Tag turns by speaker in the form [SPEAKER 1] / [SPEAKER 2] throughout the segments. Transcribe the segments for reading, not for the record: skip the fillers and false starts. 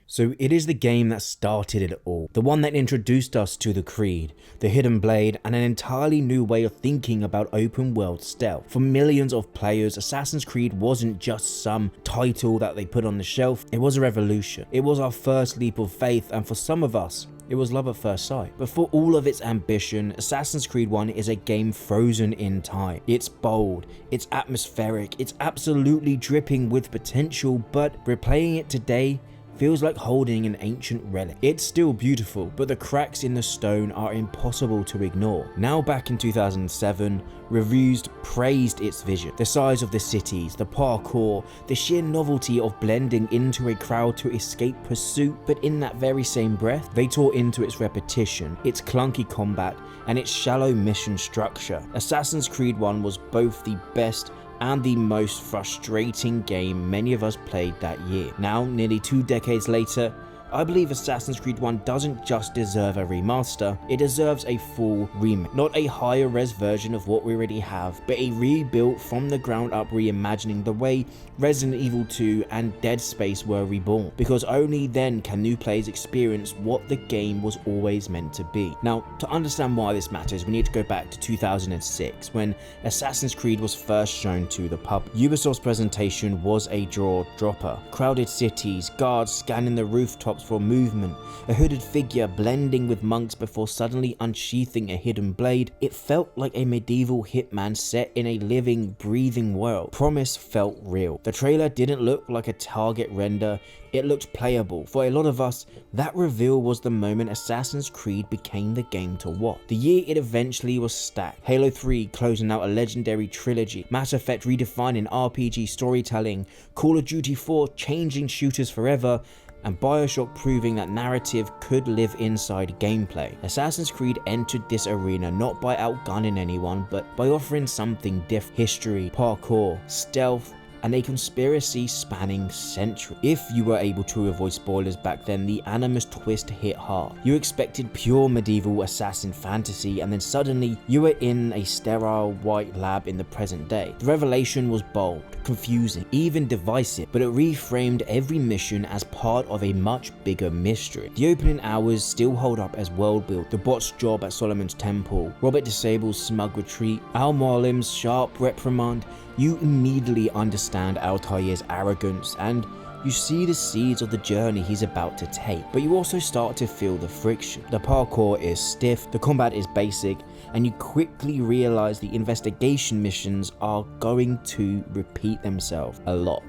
[SPEAKER 1] So it is the game that started it all, the one that introduced us to the Creed, the Hidden Blade, and an entirely new way of thinking about open world stealth. For millions of players, Assassin's Creed wasn't just some title that they put on the shelf, it was a revolution. It was our first leap of faith, and for some of us, it was love at first sight. But for all of its ambition, Assassin's Creed 1 is a game frozen in time. It's bold, it's atmospheric, it's absolutely dripping with potential, but replaying it today feels like holding an ancient relic. It's still beautiful, but the cracks in the stone are impossible to ignore. Now back in 2007, reviews praised its vision. The size of the cities, the parkour, the sheer novelty of blending into a crowd to escape pursuit, but in that very same breath, they tore into its repetition, its clunky combat, and its shallow mission structure. Assassin's Creed 1 was both the best and the most frustrating game many of us played that year. Now, nearly 2 decades later, I believe Assassin's Creed 1 doesn't just deserve a remaster, it deserves a full remake. Not a higher res version of what we already have, but a rebuilt from the ground up reimagining the way Resident Evil 2 and Dead Space were reborn, because only then can new players experience what the game was always meant to be. Now, to understand why this matters, we need to go back to 2006, when Assassin's Creed was first shown to the public. Ubisoft's presentation was a jaw-dropper. Crowded cities, guards scanning the rooftops for movement, a hooded figure blending with monks before suddenly unsheathing a hidden blade. It felt like a medieval hitman set in a living, breathing world. Promise felt real. The trailer didn't look like a target render, it looked playable. For a lot of us, that reveal was the moment Assassin's Creed became the game to watch. The year it eventually was stacked. Halo 3 closing out a legendary trilogy, Mass Effect redefining RPG storytelling, Call of Duty 4 changing shooters forever, and BioShock proving that narrative could live inside gameplay. Assassin's Creed entered this arena not by outgunning anyone, but by offering something different: history, parkour, stealth, and a conspiracy spanning centuries. If you were able to avoid spoilers back then, the Animus twist hit hard. You expected pure medieval assassin fantasy, and then suddenly you were in a sterile white lab in the present day. The revelation was bold, confusing, even divisive, but it reframed every mission as part of a much bigger mystery. The opening hours still hold up as world build. The bot's job at Solomon's Temple, Robert Disable's smug retreat, Al-Mualim's sharp reprimand. You immediately understand Altair's arrogance, and you see the seeds of the journey he's about to take, but you also start to feel the friction. The parkour is stiff, the combat is basic, and you quickly realize the investigation missions are going to repeat themselves a lot.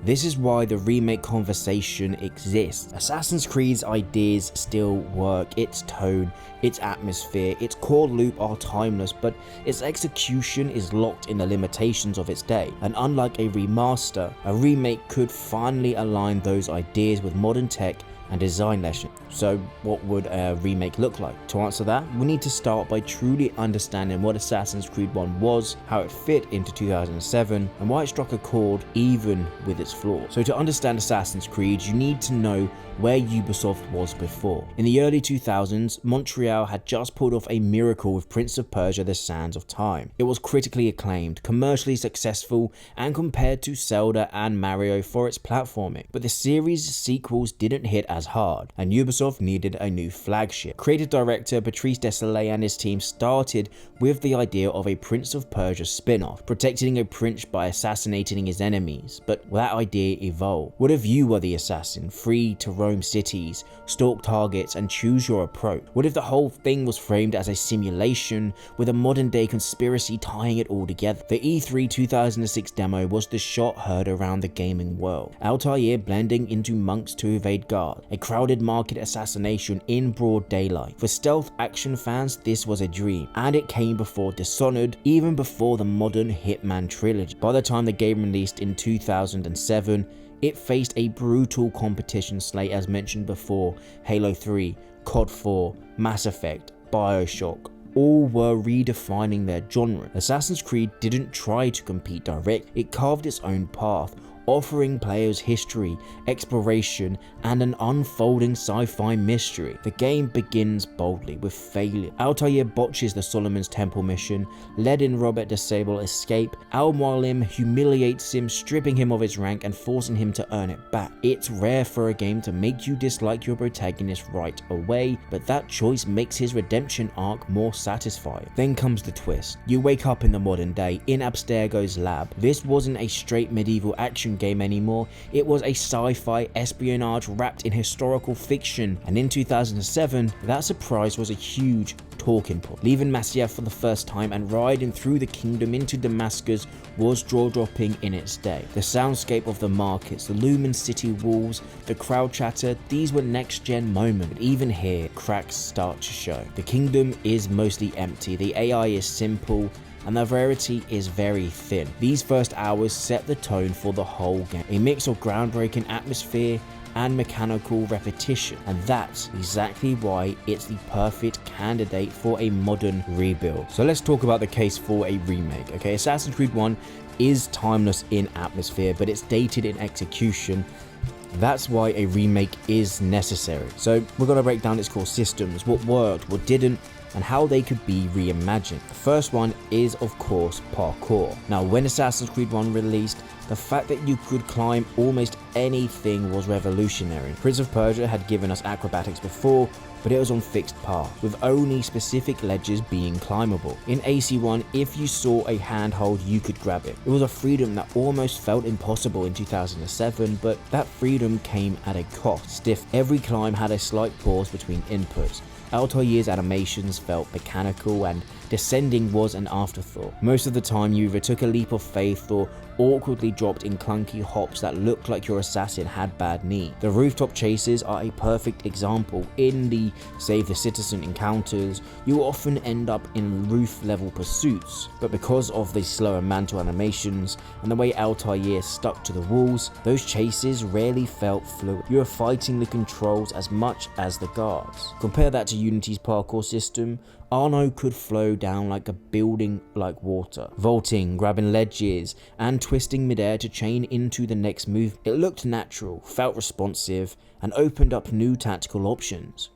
[SPEAKER 1] This is why the remake conversation exists. Assassin's Creed's ideas still work, its tone, its atmosphere, its core loop are timeless, but its execution is locked in the limitations of its day. And unlike a remaster, a remake could finally align those ideas with modern tech and design lessons. So what would a remake look like? To answer that, we need to start by truly understanding what Assassin's Creed 1 was, how it fit into 2007, and why it struck a chord even with its flaws. So to understand Assassin's Creed, you need to know where Ubisoft was before. In the early 2000s, Montreal had just pulled off a miracle with Prince of Persia: The Sands of Time. It was critically acclaimed, commercially successful, and compared to Zelda and Mario for its platforming. But the series' sequels didn't hit as hard, and Ubisoft needed a new flagship. Creative director Patrice Désilets and his team started with the idea of a Prince of Persia spin-off, protecting a prince by assassinating his enemies. But that idea evolved. What if you were the assassin, free to roam cities, stalk targets, and choose your approach? What if the whole thing was framed as a simulation with a modern day conspiracy tying it all together? The E3 2006 demo was the shot heard around the gaming world. Altair blending into monks to evade guards, a crowded market assassination in broad daylight. For stealth action fans, this was a dream, and it came before Dishonored, even before the modern Hitman trilogy. By the time the game released in 2007, it faced a brutal competition slate as mentioned before. Halo 3, COD 4, Mass Effect, BioShock, all were redefining their genre. Assassin's Creed didn't try to compete direct, it carved its own path, offering players history, exploration, and an unfolding sci-fi mystery. The game begins boldly with failure. Altair botches the Solomon's Temple mission, letting Robert Disable escape. Al-Mualim humiliates him, stripping him of his rank and forcing him to earn it back. It's rare for a game to make you dislike your protagonist right away, but that choice makes his redemption arc more satisfying. Then comes the twist. You wake up in the modern day in Abstergo's lab. This wasn't a straight medieval action game anymore, it was a sci-fi espionage wrapped in historical fiction, and in 2007, that surprise was a huge talking point. Leaving Masyaf for the first time and riding through the kingdom into Damascus was jaw-dropping in its day. The soundscape of the markets, the looming city walls, the crowd chatter, these were next-gen moments. But even here, cracks start to show. The kingdom is mostly empty, the AI is simple, and the variety is very thin. These first hours set the tone for the whole game. A mix of groundbreaking atmosphere and mechanical repetition, and that's exactly why it's the perfect candidate for a modern rebuild. So let's talk about the case for a remake. Okay, Assassin's Creed 1 is timeless in atmosphere, but it's dated in execution. That's why a remake is necessary. So we're going to break down its core systems, what worked, what didn't, and how they could be reimagined. The first one is, of course, parkour. Now, when Assassin's Creed 1 released, the fact that you could climb almost anything was revolutionary. Prince of Persia had given us acrobatics before, but it was on fixed paths, with only specific ledges being climbable. In AC1, if you saw a handhold, you could grab it. It was a freedom that almost felt impossible in 2007, but that freedom came at a cost. Stiff, every climb had a slight pause between inputs. Altair's animations felt mechanical, and descending was an afterthought. Most of the time you either took a leap of faith or awkwardly dropped in clunky hops that looked like your assassin had bad knee. The rooftop chases are a perfect example. In the Save the Citizen encounters, you often end up in roof level pursuits, but because of the slower mantle animations and the way Altair stuck to the walls, those chases rarely felt fluid. You were fighting the controls as much as the guards. Compare that to Unity's parkour system. Arno could flow down like a building like water, vaulting, grabbing ledges, and twisting midair to chain into the next move. It looked natural, felt responsive, and opened up new tactical options.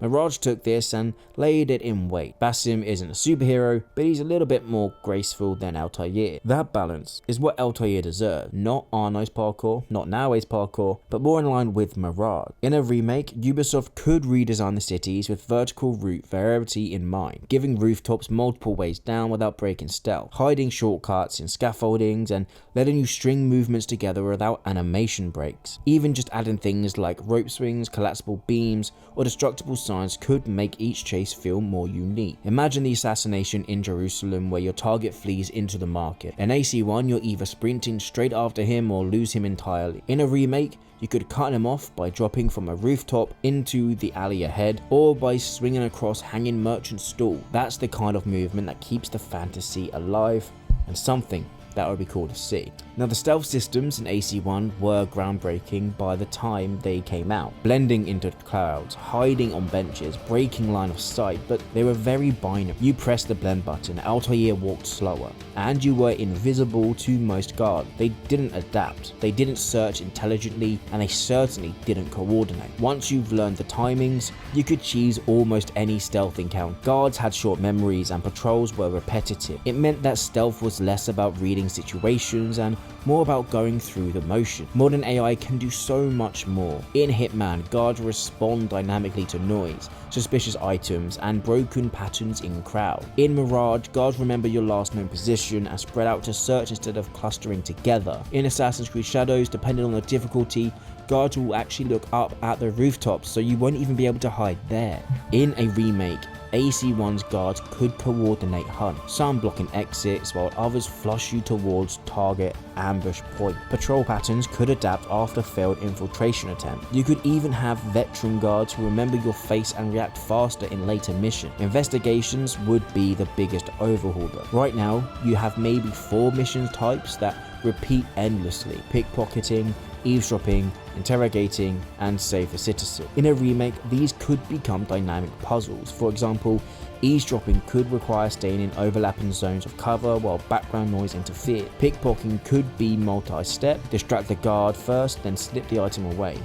[SPEAKER 1] Mirage took this and laid it in weight. Basim isn't a superhero, but he's a little bit more graceful than Altair. That balance is what Altair deserved, not Arno's parkour, not Naoe's parkour, but more in line with Mirage. In a remake, Ubisoft could redesign the cities with vertical route variety in mind, giving rooftops multiple ways down without breaking stealth, hiding shortcuts in scaffoldings, and letting you string movements together without animation breaks. Even just adding things like rope swings, collapsible beams, or destructible signs could make each chase feel more unique. Imagine the assassination in Jerusalem where your target flees into the market. In AC1, you're either sprinting straight after him or lose him entirely. In a remake, you could cut him off by dropping from a rooftop into the alley ahead, or by swinging across hanging merchant stall. That's the kind of movement that keeps the fantasy alive, and something that would be cool to see. Now, the stealth systems in AC1 were groundbreaking by the time they came out, blending into clouds, hiding on benches, breaking line of sight, but they were very binary. You pressed the blend button, Altair walked slower, and you were invisible to most guards. They didn't adapt, they didn't search intelligently, and they certainly didn't coordinate. Once you've learned the timings, you could cheese almost any stealth encounter. Guards had short memories and patrols were repetitive. It meant that stealth was less about reading situations and more about going through the motion. Modern AI can do so much more. In Hitman, guards respond dynamically to noise, suspicious items, and broken patterns in crowd. In Mirage, guards remember your last known position and spread out to search instead of clustering together. In Assassin's Creed Shadows, depending on the difficulty, guards will actually look up at the rooftops, so you won't even be able to hide there. In a remake, AC1's guards could coordinate hunts, some blocking exits while others flush you towards target ambush point. Patrol patterns could adapt after failed infiltration attempts. You could even have veteran guards who remember your face and react faster in later missions. Investigations would be the biggest overhaul though. Right now, you have maybe 4 mission types that repeat endlessly: pickpocketing, eavesdropping, interrogating, and save the citizen. In a remake, these could become dynamic puzzles. For example, eavesdropping could require staying in overlapping zones of cover while background noise interfered. Pickpocketing could be multi-step, distract the guard first, then slip the item away.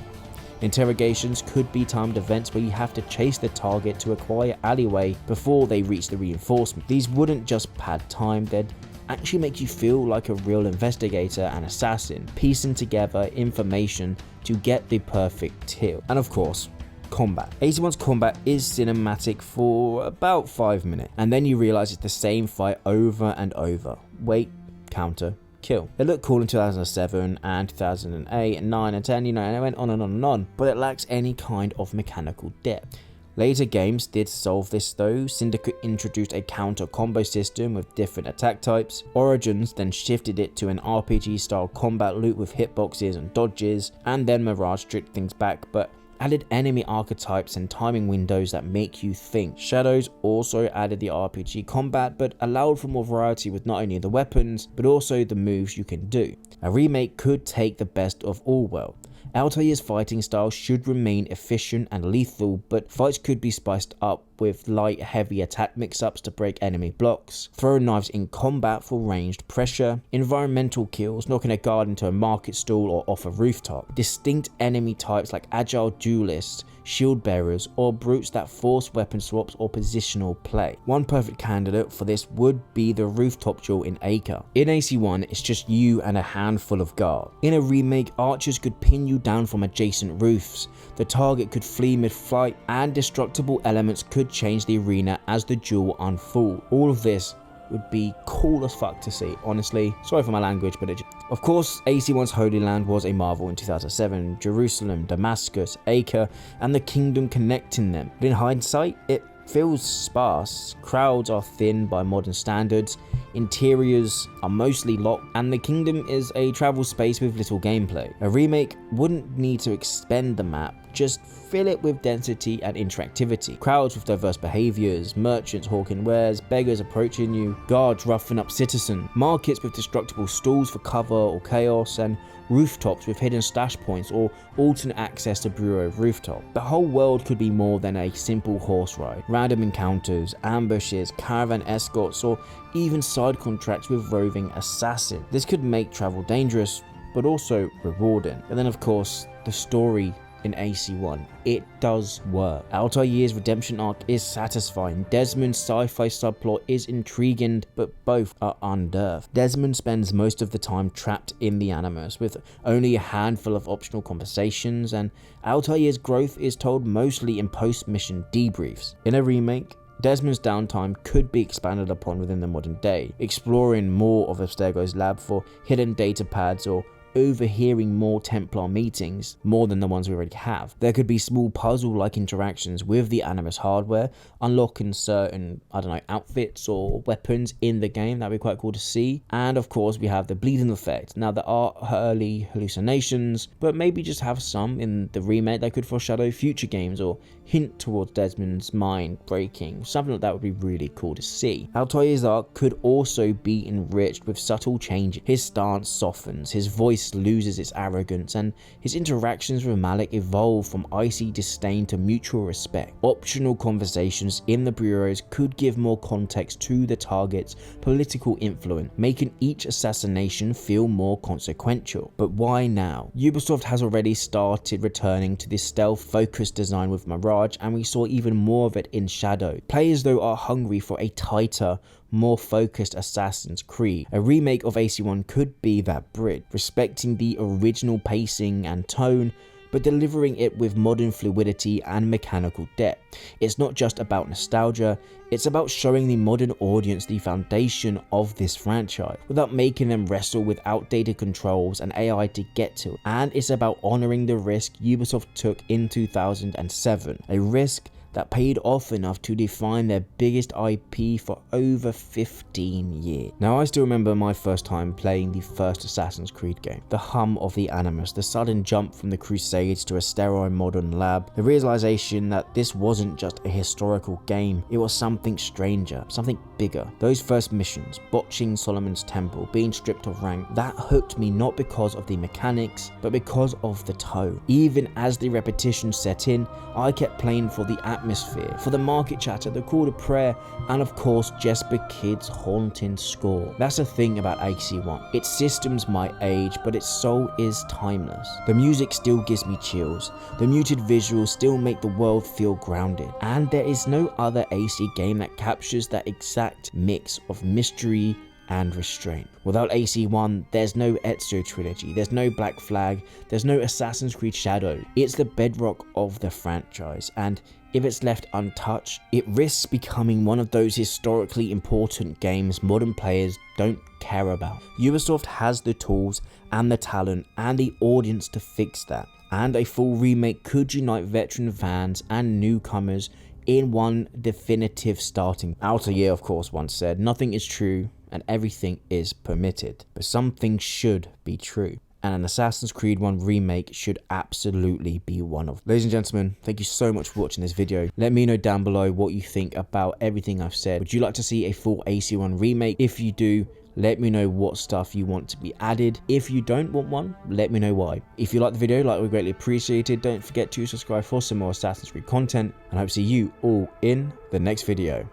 [SPEAKER 1] Interrogations could be timed events where you have to chase the target to a quiet alleyway before they reach the reinforcement. These wouldn't just pad time, they'd actually make you feel like a real investigator and assassin, piecing together information to get the perfect kill. And of course, combat. AC1's combat is cinematic for about 5 minutes, and then you realize it's the same fight over and over. Wait, counter, kill. It looked cool in 2007 and 2008 and 9 and 10, and it went on and on and on, but it lacks any kind of mechanical depth. Later games did solve this though. Syndicate introduced a counter combo system with different attack types. Origins then shifted it to an RPG style combat loop with hitboxes and dodges, and then Mirage stripped things back but added enemy archetypes and timing windows that make you think. Shadows also added the RPG combat but allowed for more variety with not only the weapons but also the moves you can do. A remake could take the best of all worlds. Altair's fighting style should remain efficient and lethal, but fights could be spiced up with light, heavy attack mix-ups to break enemy blocks, throwing knives in combat for ranged pressure, environmental kills, knocking a guard into a market stall or off a rooftop, distinct enemy types like agile duelists, shield bearers, or brutes that force weapon swaps or positional play. One perfect candidate for this would be the rooftop duel in Acre. In AC1, it's just you and a handful of guard. In a remake, archers could pin you down from adjacent roofs, the target could flee mid-flight, and destructible elements could change the arena as the duel unfolds. All of this would be cool as fuck to see, honestly. Sorry for my language, but of course, AC1's Holy Land was a marvel in 2007. Jerusalem, Damascus, Acre, and the kingdom connecting them. But in hindsight, it feels sparse. Crowds are thin by modern standards, interiors are mostly locked, and the kingdom is a travel space with little gameplay. A remake wouldn't need to expand the map, just fill it with density and interactivity. Crowds with diverse behaviors, merchants hawking wares, beggars approaching you, guards roughing up citizens, markets with destructible stalls for cover or chaos, and rooftops with hidden stash points or alternate access to bureau rooftop. The whole world could be more than a simple horse ride. Random encounters, ambushes, caravan escorts, or even side contracts with roving assassins. This could make travel dangerous, but also rewarding. And then of course, the story in AC1, it does work. Altair's redemption arc is satisfying. Desmond's sci-fi subplot is intriguing, but both are unearthed. Desmond spends most of the time trapped in the Animus, with only a handful of optional conversations, and Altair's growth is told mostly in post-mission debriefs. In a remake, Desmond's downtime could be expanded upon within the modern day, exploring more of Abstergo's lab for hidden data pads or overhearing more Templar meetings, more than the ones we already have. There could be small puzzle-like interactions with the Animus hardware, unlocking certain, outfits or weapons in the game. That'd be quite cool to see. And of course, we have the bleeding effect. Now, there are early hallucinations, but maybe just have some in the remake that could foreshadow future games or hint towards Desmond's mind breaking. Something like that would be really cool to see. Altair's arc could also be enriched with subtle changes. His stance softens, his voice loses its arrogance, and his interactions with Malik evolve from icy disdain to mutual respect. Optional conversations in the bureaus could give more context to the target's political influence, making each assassination feel more consequential. But why now? Ubisoft has already started returning to this stealth-focused design with Mirage, and we saw even more of it in Shadow. Players though are hungry for a tighter, more focused Assassin's Creed. A remake of AC1 could be that bridge, respecting the original pacing and tone, but delivering it with modern fluidity and mechanical depth. It's not just about nostalgia, it's about showing the modern audience the foundation of this franchise, without making them wrestle with outdated controls and AI to get to it. And it's about honouring the risk Ubisoft took in 2007, a risk that paid off enough to define their biggest IP for over 15 years. Now, I still remember my first time playing the first Assassin's Creed game. The hum of the Animus, the sudden jump from the Crusades to a sterile modern lab, the realization that this wasn't just a historical game, it was something stranger, something bigger. Those first missions, botching Solomon's Temple, being stripped of rank, that hooked me not because of the mechanics, but because of the tone. Even as the repetition set in, I kept playing for the atmosphere, for the market chatter, the call to prayer, and of course Jesper Kid's haunting score. That's the thing about AC1. Its systems might age, but its soul is timeless. The music still gives me chills, the muted visuals still make the world feel grounded, and there is no other AC game that captures that exact mix of mystery and restraint. Without AC1, there's no Ezio trilogy, there's no Black Flag, there's no Assassin's Creed Shadow. It's the bedrock of the franchise, and if it's left untouched, it risks becoming one of those historically important games modern players don't care about. Ubisoft has the tools and the talent and the audience to fix that, and a full remake could unite veteran fans and newcomers in one definitive starting. Altair, of course, once said, "Nothing is true and everything is permitted, but some things should be true." And an Assassin's Creed 1 remake should absolutely be one of them. Ladies and gentlemen, thank you so much for watching this video. Let me know down below what you think about everything I've said. Would you like to see a full AC1 remake? If you do, let me know what stuff you want to be added. If you don't want one, let me know why. If you like the video, like, we greatly appreciate it. Don't forget to subscribe for some more Assassin's Creed content, and I hope to see you all in the next video.